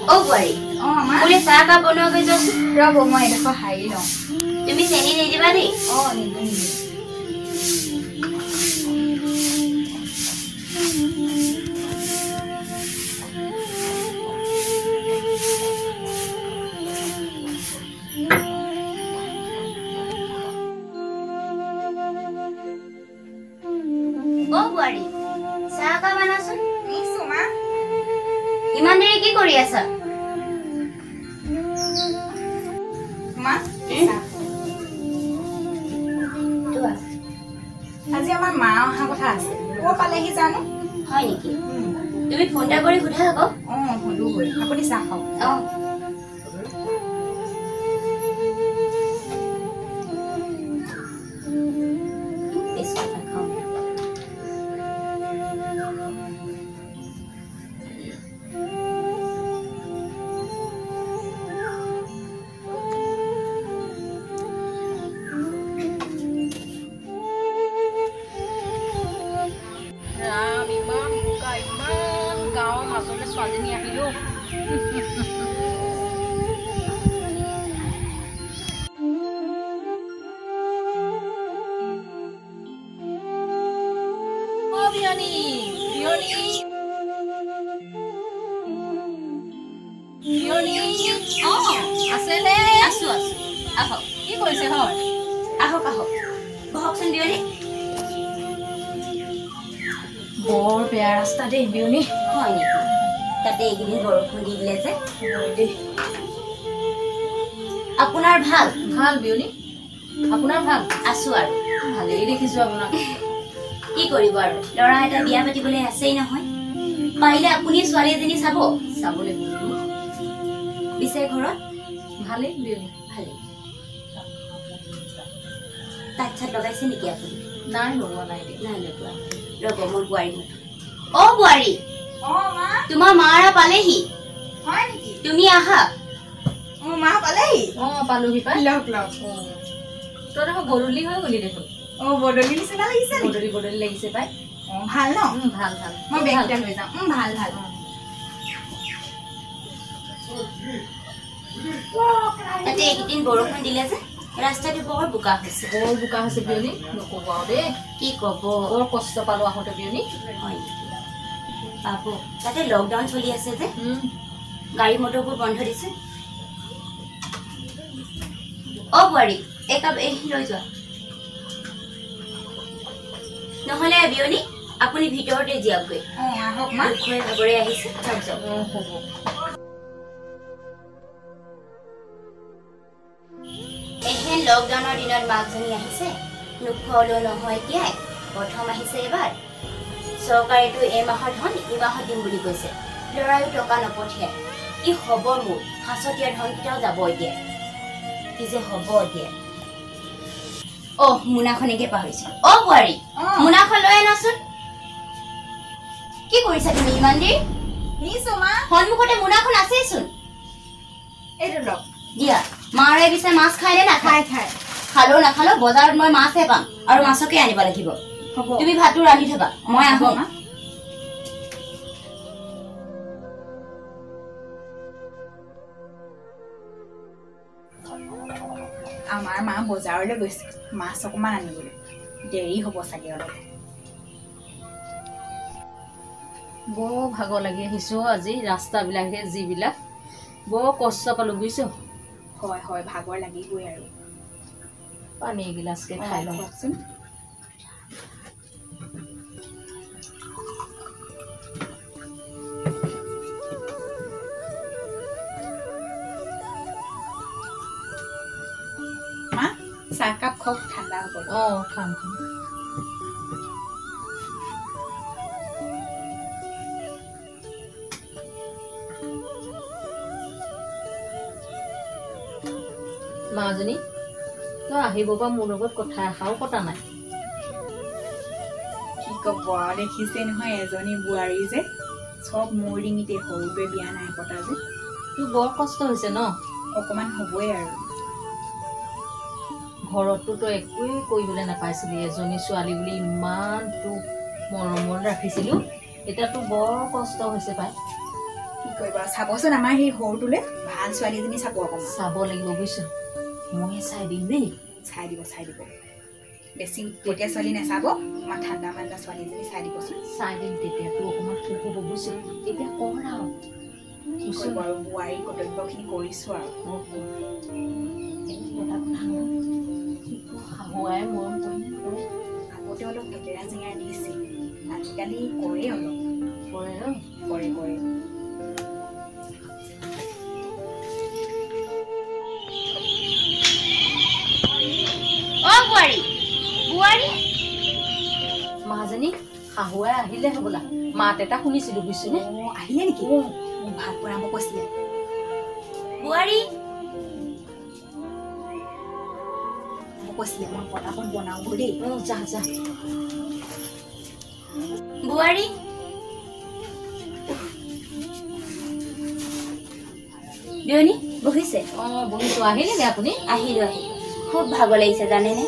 ও বুঢ়ী মোলে চাহ কাপ বনোৱা গৈ যোৱাচোন ৰ'ব মই এডোখৰ হাৰি লওঁ তুমি চেনি নিদিবা দেই নিদিম ও বুঢ়ী চাহ কাপ আনাচোন নিছো মা ইমান দেৰি কি কৰি আছা মা আজি আমাৰ মা অহা কথা আছে ক'ৰ পালেহি জানো হয় নেকি তুমি ফোন এটা কৰি সোধা আকৌ সুধো গৈ আপুনি চাহ খাওক ছোৱালীজনী আহিলো আছেনে আছো আছো আহক কি কৰিছে হয় আহক আহক বহকচোন বিয়নী বৰ বেয়া ৰাস্তা দেই বিয়নী হয় নেকি তাতে এইকেইদিন বৰষুণ দি দিলে যে আপোনাৰ ভাল ভাল বিয়নী আপোনাৰ ভাল আছো আৰু ভালেই দেখিছো আপোনাক কি কৰিব আৰু ল'ৰা এটা বিয়া পাতিবলৈ আছেই নহয় পাৰিলে আপুনি ছোৱালী এজনী চাব লাগিব পিছে ঘৰত ভালেই বিয়নী ভালেই তাত চাত লগাইছে নেকি আপুনি নাই লগোৱা নাই নাই লগোৱা ৰ'ব মোৰ বোৱাৰী অ বোৱাৰী মা তোমাৰ মাৰা পালেহি হয় নেকি তুমি আহা মা পালেহি পালোহি পাই লওক লওক তোৰ দেখোন বদলি হৈ গলি দেখোন বদলি নিচিনা লাগিছে বদলি লাগিছে পাই ভাল ন ভাল ভাল মই বেগটা লৈ যাম ভাল ভাল তাতে এইকেইদিন বৰষুণ দিলে যে ৰাস্তাটো বৰ বোকা হৈছে বিয়নী নকব আৰু দেই কি কব বৰ কষ্ট পালো আহোঁতে বিয়নী হয় পাব তাতে লকডাউন চলি আছে যে গাড়ী মটৰবোৰ বন্ধ দিছে অ বোৱাৰী একাপ লৈ যোৱা নহলে বিয়নী আপুনি ভিতৰতে যাওকগৈ আহক মা দুখৰে ভাগৰে আহিছে তাত যাওক হ'ব এহেন লকডাউনৰ দিনত মাকজনী আহিছে নোখোৱালেও নহয় এতিয়াই প্ৰথম আহিছে এবাৰ চৰকাৰেতো এমাহৰ ধন ইমাহত দিম বুলি কৈছে ল'ৰায়ো টকা নপঠিয়াই কি হ'ব মোৰ সাঁচতীয়া ধনকেইটাও যাব এতিয়া কি যে হ'ব এতিয়া মোনাখনকে পাহৰিছো বোৱাৰী মোনাখন লৈ আনাচোন কি কৰিছা তুমি ইমান দেৰি নিছো মা সন্মুখতে মোনাখন আছেইচোন এইটো লওক দিয়া মাৰে পিছে মাছ খাই নে নাখায় খালেও নাখালেও বজাৰত মই মাছহে পাম আৰু মাছকে আনিব লাগিব তুমি ভাতটো ৰান্ধি থবা মই আহো মা আমাৰ মা বজাৰলৈ গৈছে মাছ অকমান আনিবলৈ দেৰি হ'ব চাগে অলপ বৰ ভাগৰ লাগি আহিছো আজি ৰাস্তাবিলাকে যিবিলাক বৰ কষ্ট পালো বুজিছো হয় ভাগৰ লাগিবই আৰু পানী এগিলাচকে খাই লওকচোন মা চাহকাপ খাওক ঠাণ্ডা হ'ব খাম মাজনী তই আহিব বা মোৰ লগত কথা এষাৰো পতা নাই কি ক'ব দেখিছে নহয় এজনী বোৱাৰী যে চব মোৰ ডিঙিতে সৰুৱে বিয়া নাই পতা যে তোৰ বৰ কষ্ট হৈছে ন অকমান হ'বই আৰু ঘৰততো তই একোৱেই কৰিবলৈ নাপাইছিলি এজনী ছোৱালী বুলি ইমান তোক মৰমত ৰাখিছিলো এতিয়া তোৰ বৰ কষ্ট হৈছে পাই কি কৰিব চাবচোন আমাৰ সেই সৰুটোলে ভাল ছোৱালী এজনী চাব অকণমান চাব লাগিব বুজিছ মই চাই দিম দেই চাই দিব বেছি উৎপতীয়া ছোৱালী নাচাব অকণমান ঠাণ্ডা মাণ্ডা ছোৱালী এজনী চাই দিবচোন চাই দিম তেতিয়া তোৰ অকণমান সুখ হ'ব বুজিছ এতিয়া কৰ আৰু কি কৰিব আৰু বোৱাৰীৰ কৰ্তব্যখিনি কৰিছোঁ আৰু শাহুৱাই মৰম কৰিলে কৰে আগতে অলপ কেটেৰা জেঙা দিছিল আজিকালি কৰে অলপ কৰে ন কৰে মাজনী শাহুৱাই আহিলে হ'বলা মাত এটা শুনিছিলো বুজিছনে আহিলে নেকি মোক ভাত বনাব কৈছিলে বোৱাৰী মোক কৈছিলে মই পটাপট বনাওঁ দেই যা বোৱাৰী বিয়নী বহিছে বহিছো আহিলে নে আপুনি আহিলো খুব ভাগৰ লাগিছে জানেনে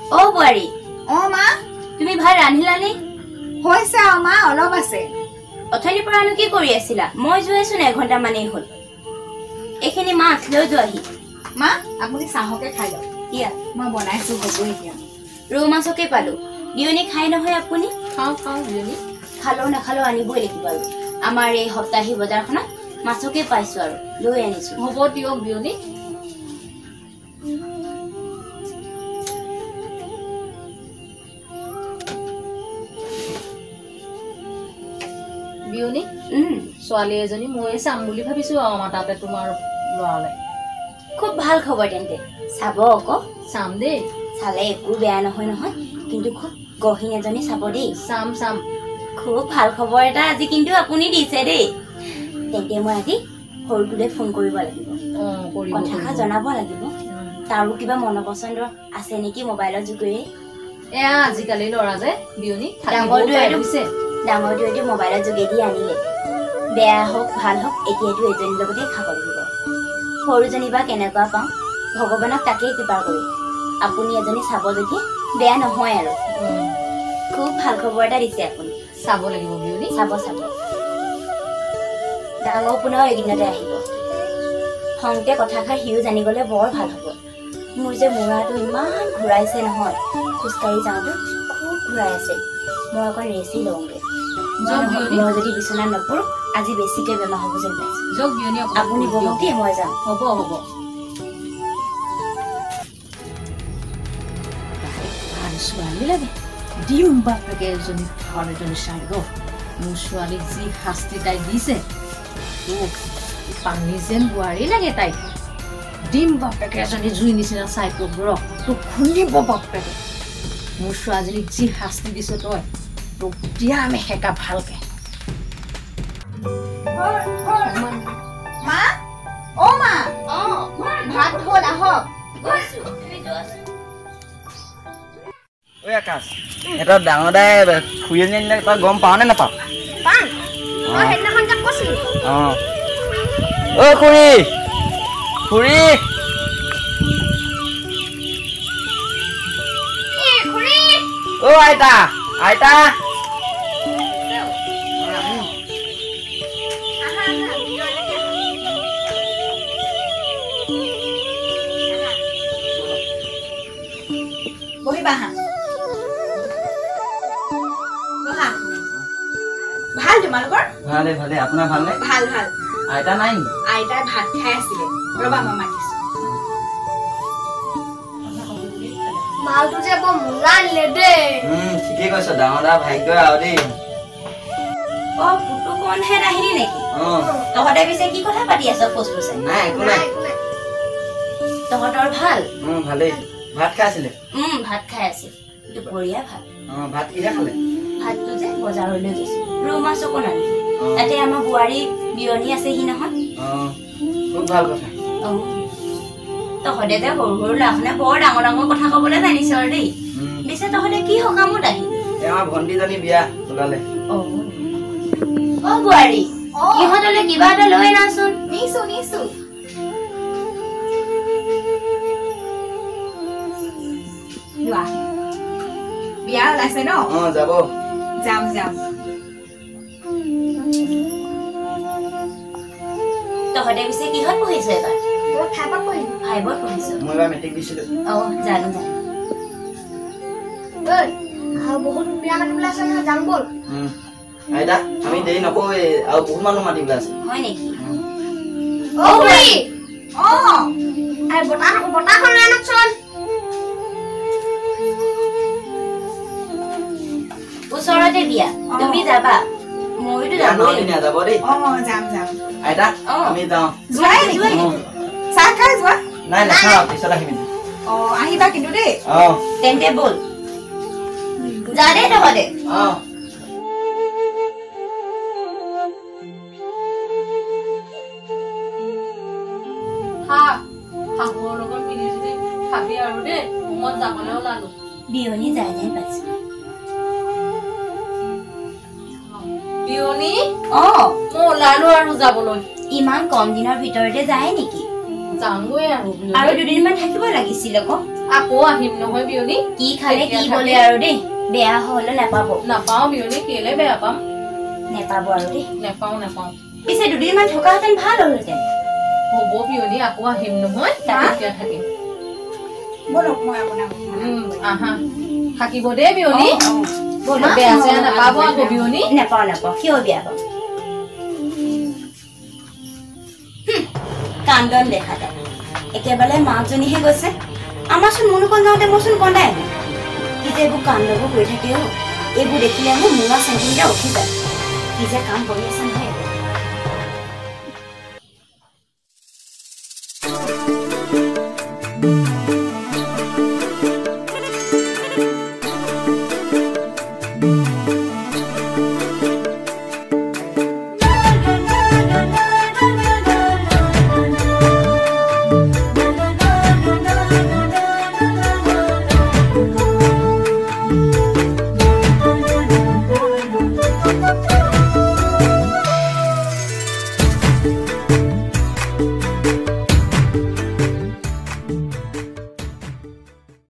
অ বোৱাৰী মা তুমি ভাত ৰান্ধিলানে হৈছে মা অলপ আছে অথনিৰ পৰানো কি কৰি আছিলা মই যোৱাইচোন এঘণ্টা মানেই হ'ল এইখিনি মাছ লৈ যোৱাহি মা আপুনি চাহকে খাই লওক দিয়া মই বনাইছো হ'ব এতিয়া ৰৌ মাছকে পালো বিয়নী খাই নহয় আপুনি খাওঁ বিয়নী খালেও নাখালেও আনিবই লাগিব আৰু আমাৰ এই সপ্তাহী বজাৰখনত মাছকে পাইছো আৰু লৈ আনিছো হ'ব দিয়ক বিয়নী বিয়নী ছোৱালী এজনী ময়ে চাম বুলি ভাবিছো আমাৰ তাতে তোমাৰ ল'ৰালে খুব ভাল খবৰ তেন্তে চাব আকৌ চাম দেই চালে একো বেয়া নহয় কিন্তু খুব গহীন এজনী চাব দেই চাম খুব ভাল খবৰ এটা আজি কিন্তু আপুনি দিছে দেই তেন্তে মই আজি সৰুটোলে ফোন কৰিব লাগিব কথাষাৰ জনাব লাগিব তাৰো কিবা মনৰ পচন্দৰ আছে নেকি মোবাইলৰ যোগেৰে এয়া আজিকালি ল'ৰা যে বিয়নী ডাঙৰটোৱেতো মোবাইলৰ যোগেদি আনিলে বেয়া হওক ভাল হওক এতিয়াতো এজনীৰ লগতে খাব লাগিব সৰুজনী বা কেনেকুৱা পাওঁ ভগৱানক তাকেই কৃপা কৰোঁ আপুনি এজনী চাব যদি বেয়া নহয় আৰু খুব ভাল খবৰ এটা দিছে আপুনি চাব লাগিব বিয়নী চাব ডাঙৰ পুনৰ এইদিনতে আহিব সংকে কথাষাৰ সিও জানি গ'লে বৰ ভাল হ'ব মোৰ যে মূৰাটো ইমান ঘূৰাইছে নহয় খোজকাঢ়ি যাওঁতে খুব ঘূৰাই আছে মই অকণ ৰেচি লওঁগৈ মই যদি বিচনাত নপৰোঁ আজি বেছিকৈ বেমাৰ হ'ব যেন পাইছোঁ আপুনি বহুত দেই মই যাম হ'ব ভাল ছোৱালী লাগে দিম বাপেকে এজনী ভাল এজনী চাই গ মোৰ ছোৱালীক যি শাস্তি তাই দিছে পানী যেন বোৱাৰী লাগে তাইক দিম বাপেকে এজনী জুই নিচিনা চাই তোক তোক খুন্দিব বাপেকে মোৰ ছোৱালীজনীক যি শাস্তি দিছ তই তোক দিয়া আমি সেকা ভালকে ভাত হ'ল আহক আকাশ এটা ডাঙৰ দাই খুৰী এজনী আনিলে তই গম পাৱ নে নাপাৱ খুৰী আইতা বহিবা ভাল তোমালোকৰ ভালে আপোনাৰ ভালনে ভাল আইতা নাই নেকি আইতাই ভাত খাই আছিলে ৰবা মই মাতিছো মালটো যে বৰ মূলা আনিলে দেই ঠিকেই কৈছ ডাঙৰ দা ভাগ্য আৰু দেই পুতুকণহে নাহিলি নেকি তহঁতে পিছে কি কথা পাতি আছ ফুচফুচাই নাই একো নাই তহঁতৰ ভাল ভালেই ভাত খাই আছিলে ভাত খাই আছে দুপৰীয়া ভাত ভাত কিহে খালে ভাতটো যে বজাৰলৈ গৈছো ৰৌ মাছ অকণ আনি তাতে আমাৰ বোৱাৰী বিয়নী আছেহি নহয় খুব ভাল কথা তহঁতে যে সৰু ল'ৰাখনে বৰ ডাঙৰ কথা ক'বলৈ জানিছ আৰু দেই পিছে তহঁতে কি সকামত আহিলি আমাৰ ভণ্টিজনী বিয়া ওলালে বোৱাৰী ইহঁতলৈ কিবা এটা লৈ আনাচোন। নিছো নিছো লোৱা বিয়া ওলাইছে ন যাব যাম যাম তহঁতে পিছে কিহত পঢ়িছ এবাৰ? মই ফাইভত পঢ়িলো। 5ত পঢ়িছ? মই এবাৰ মেট্ৰিক দিছিলো। জানো ঐ আৰু বহুত বিয়া মাতিবলৈ আছে নহয়, যাম ব'ল। আইতা আমি দেৰি নকৰোঁ, আৰু বহুত মানুহ মাতিবলৈ আছে। হয় নেকি? অ খুৰী আই বতাহখন লৈ আনকচোন। ওচৰতে বিয়া, তুমি যাবা? মইতো যাবই। যাব দেই যাম যাম আইতা, আমি যাওঁ। যোৱাই নেকি চাহ খাই যোৱা নাই নাখাওঁ, পিছত আহিম। আহিবা কিন্তু দেই তেন্তে ব'ল যা দেই তহঁতে। শাহুৰ লগত মিলি জুলি খাবি আৰু দেই, মই যাবলৈ ওলালো। বিয়নী যায় নাই পাইছে? বিয়নী মই ওলালো আৰু যাবলৈ। ইমান কম দিনৰ ভিতৰতে যায় নেকি? যাওঁগৈ আৰু আৰু দুদিনমান থাকিব লাগিছিল আকৌ আহিম নহয় বিয়নী। কি খালে কি বলে আৰু দেই, বেয়া হলে নাপাওঁ বিয়নী, কেলে বেয়া পাম? নেপাব আৰু দেই। নেপাওঁ পিছে দুদিনমান থকাহেঁতেন ভাল হলহেঁতেন। হ'ব বিয়নী, আকৌ আহিম নহয়, তেতিয়া থাকিম। বলক মই আপোনাক আহা থাকিব দেই বিয়নী। বেয়া চেয়া নাপাব আকৌ বিয়নী। নেপাওঁ কিয় বেয়া পাম? কান্দন দেখা যায়, একেবাৰে মাকজনীহে গৈছে। আমাৰচোন মনোকণ যাওঁতে মইচোন কন্দাই আনো। কি যে এইবোৰ কান্দবোৰ কৰি থাকেও, এইবোৰ দেখিলে মোৰ মূৰা চেংগুৰিটা উঠি যায়। কি যে কাম কৰি আছে নহয়